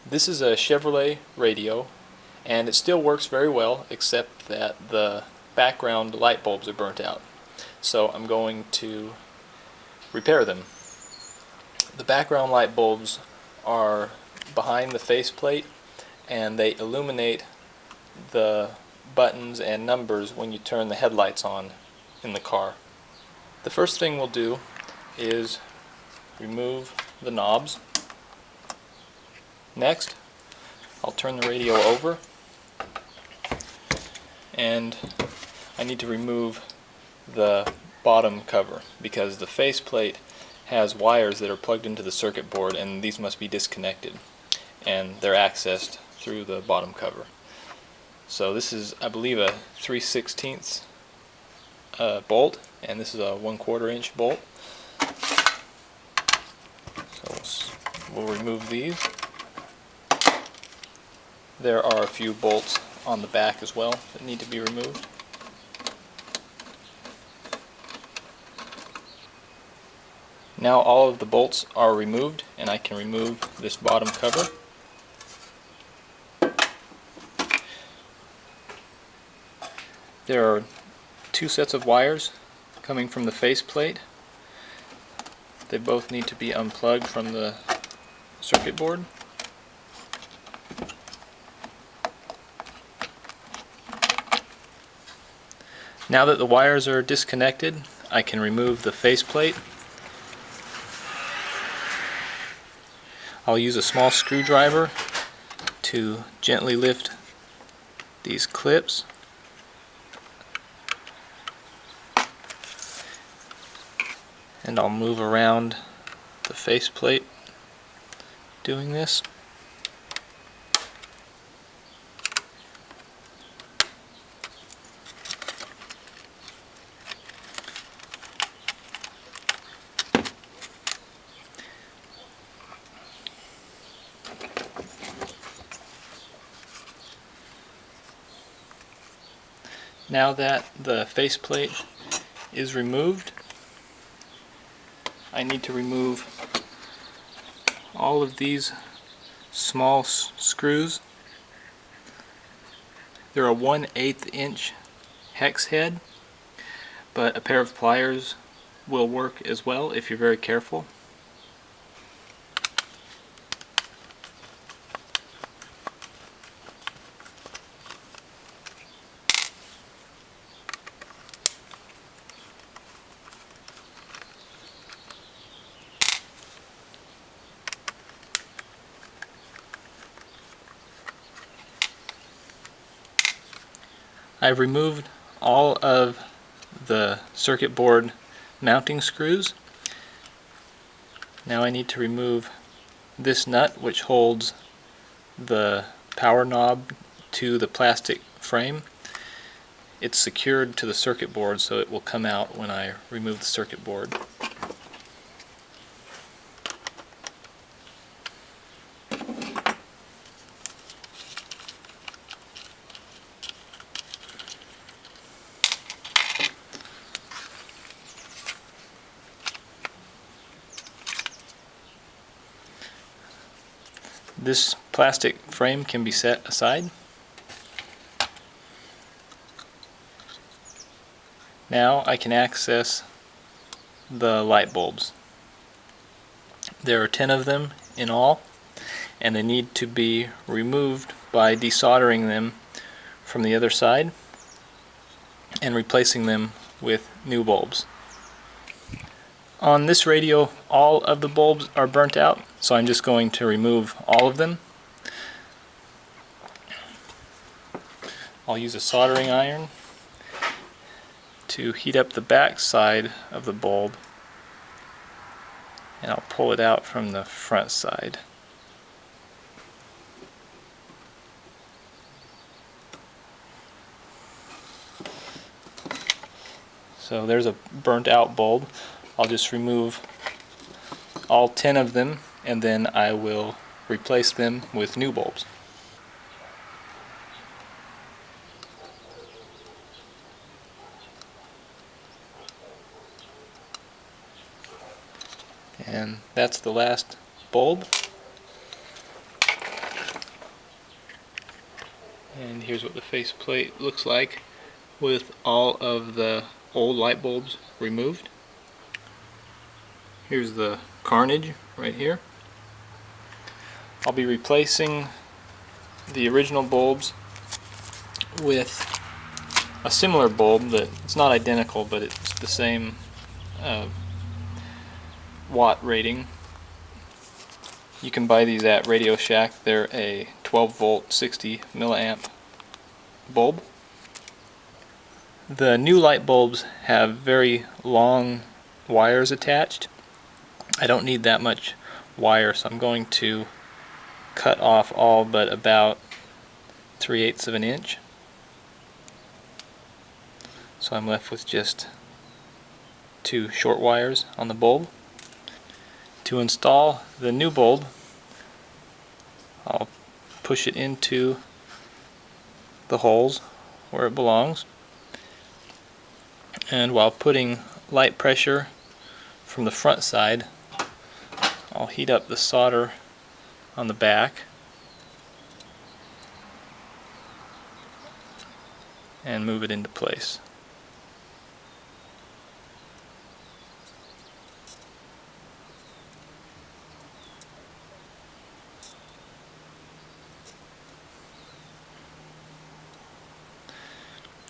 This is a Chevrolet radio, and it still works very well, except that the background light bulbs are burnt out. So I'm going to repair them. The background light bulbs are behind the faceplate, and they illuminate the buttons and numbers when you turn the headlights on in the car. The first thing we'll do is remove the knobs. Next, I'll turn the radio over, and I need to remove the bottom cover because the faceplate has wires that are plugged into the circuit board, and these must be disconnected, and they're accessed through the bottom cover. So this is, I believe, a 3/16 bolt, and this is a 1/4 inch bolt. So we'll remove these. There are a few bolts on the back as well that need to be removed. Now all of the bolts are removed, and I can remove this bottom cover. There are two sets of wires coming from the faceplate. They both need to be unplugged from the circuit board. Now that the wires are disconnected, I can remove the faceplate. I'll use a small screwdriver to gently lift these clips. And I'll move around the faceplate doing this. Now that the faceplate is removed, I need to remove all of these small screws. They're a 1/8 inch hex head, but a pair of pliers will work as well if you're very careful. I've removed all of the circuit board mounting screws. Now I need to remove this nut, which holds the power knob to the plastic frame. It's secured to the circuit board, so it will come out when I remove the circuit board. This plastic frame can be set aside. Now I can access the light bulbs. There are 10 of them in all, and they need to be removed by desoldering them from the other side and replacing them with new bulbs. On this radio, all of the bulbs are burnt out, so I'm just going to remove all of them. I'll use a soldering iron to heat up the back side of the bulb, and I'll pull it out from the front side. So there's a burnt out bulb. I'll just remove all 10 of them, and then I will replace them with new bulbs. And that's the last bulb. And here's what the faceplate looks like with all of the old light bulbs removed. Here's the carnage right here. I'll be replacing the original bulbs with a similar bulb that it's not identical, but it's the same watt rating. You can buy these at Radio Shack. They're a 12 volt 60 milliamp bulb. The new light bulbs have very long wires attached. I don't need that much wire, so I'm going to cut off all but about 3/8 of an inch. So I'm left with just 2 short wires on the bulb. To install the new bulb, I'll push it into the holes where it belongs, and while putting light pressure from the front side, I'll heat up the solder on the back and move it into place.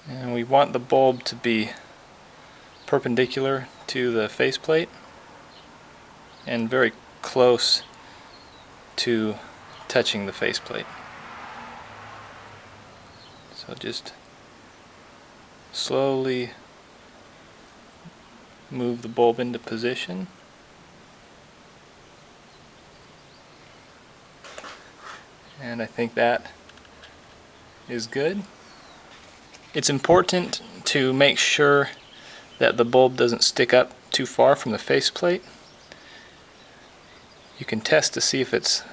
And we want the bulb to be perpendicular to the faceplate and very close to touching the faceplate. So just slowly move the bulb into position. And I think that is good. It's important to make sure that the bulb doesn't stick up too far from the faceplate. You can test to see if it's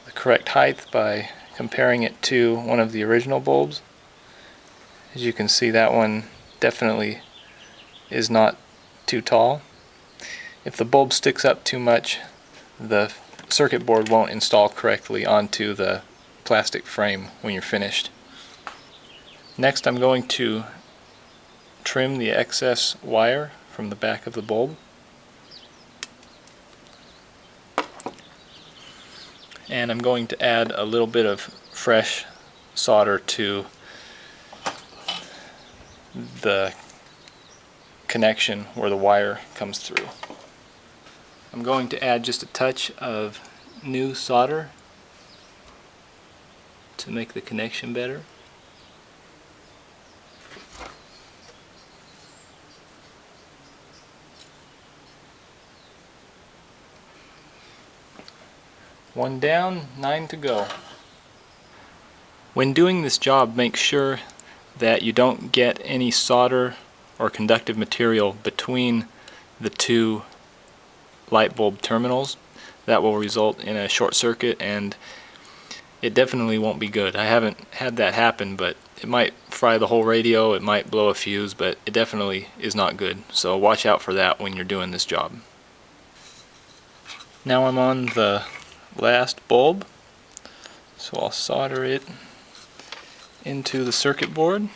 the correct height by comparing it to one of the original bulbs. As you can see, that one definitely is not too tall. If the bulb sticks up too much, the circuit board won't install correctly onto the plastic frame when you're finished. Next, I'm going to trim the excess wire from the back of the bulb. And I'm going to add a little bit of fresh solder to the connection where the wire comes through. I'm going to add just a touch of new solder to make the connection better. One down, 9 to go. When doing this job, make sure that you don't get any solder or conductive material between the two light bulb terminals. That will result in a short circuit, and it definitely won't be good. I haven't had that happen, but it might fry the whole radio, it might blow a fuse, but it definitely is not good. So watch out for that when you're doing this job. Now I'm on the last bulb, so I'll solder it into the circuit board.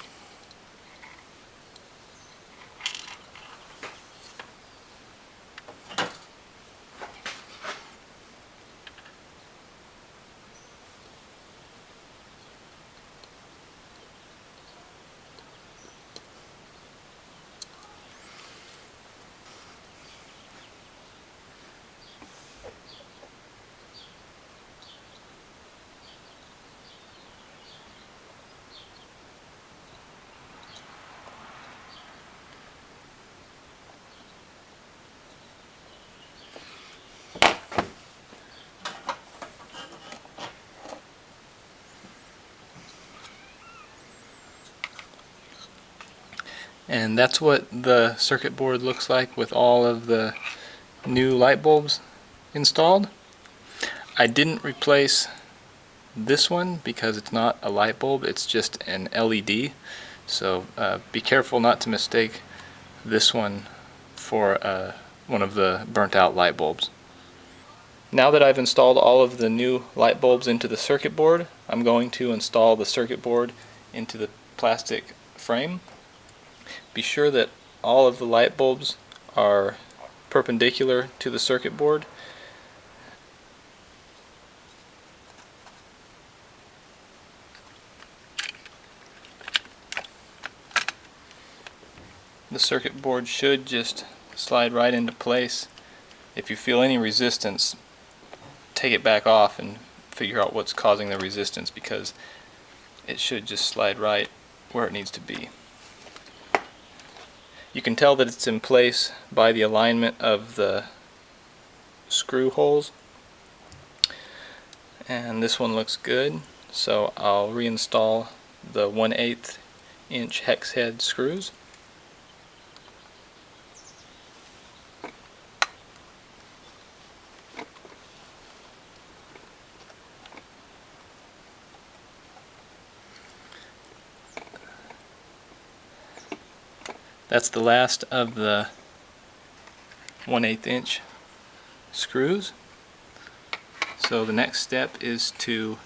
And that's what the circuit board looks like with all of the new light bulbs installed. I didn't replace this one because it's not a light bulb, it's just an LED. So be careful not to mistake this one for one of the burnt out light bulbs. Now that I've installed all of the new light bulbs into the circuit board, I'm going to install the circuit board into the plastic frame. Be sure that all of the light bulbs are perpendicular to the circuit board. The circuit board should just slide right into place. If you feel any resistance, take it back off and figure out what's causing the resistance, because it should just slide right where it needs to be. You can tell that it's in place by the alignment of the screw holes, and this one looks good, so I'll reinstall the 1/8 inch hex head screws. That's the last of the 1/8 inch screws. So the next step is to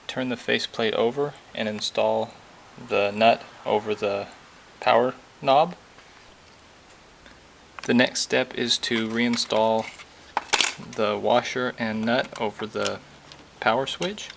turn the faceplate over and install the nut over the power knob. The next step is to reinstall the washer and nut over the power switch.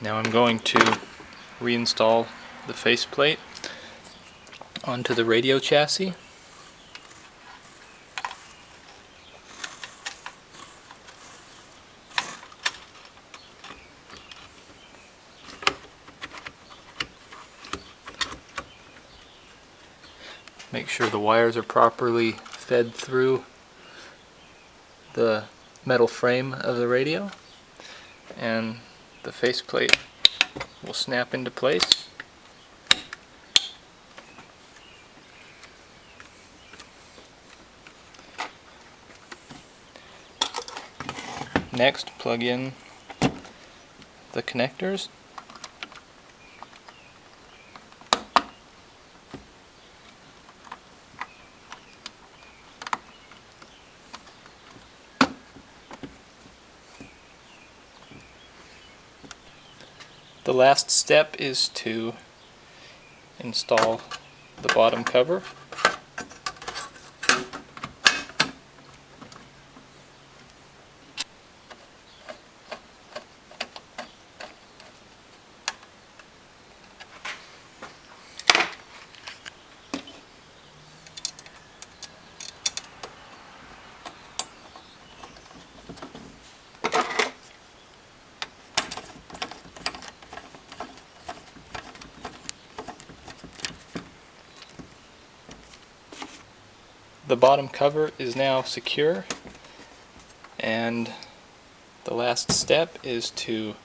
Now I'm going to reinstall the faceplate onto the radio chassis. Make sure the wires are properly fed through the metal frame of the radio, and the faceplate will snap into place. Next, plug in the connectors. The last step is to install the bottom cover. The bottom cover is now secure, and the last step is to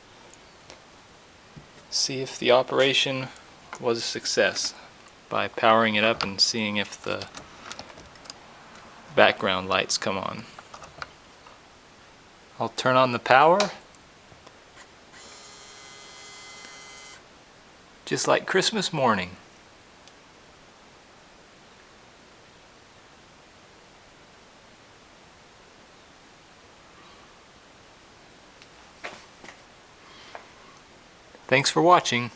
see if the operation was a success by powering it up and seeing if the background lights come on. I'll turn on the power, just like Christmas morning. Thanks for watching.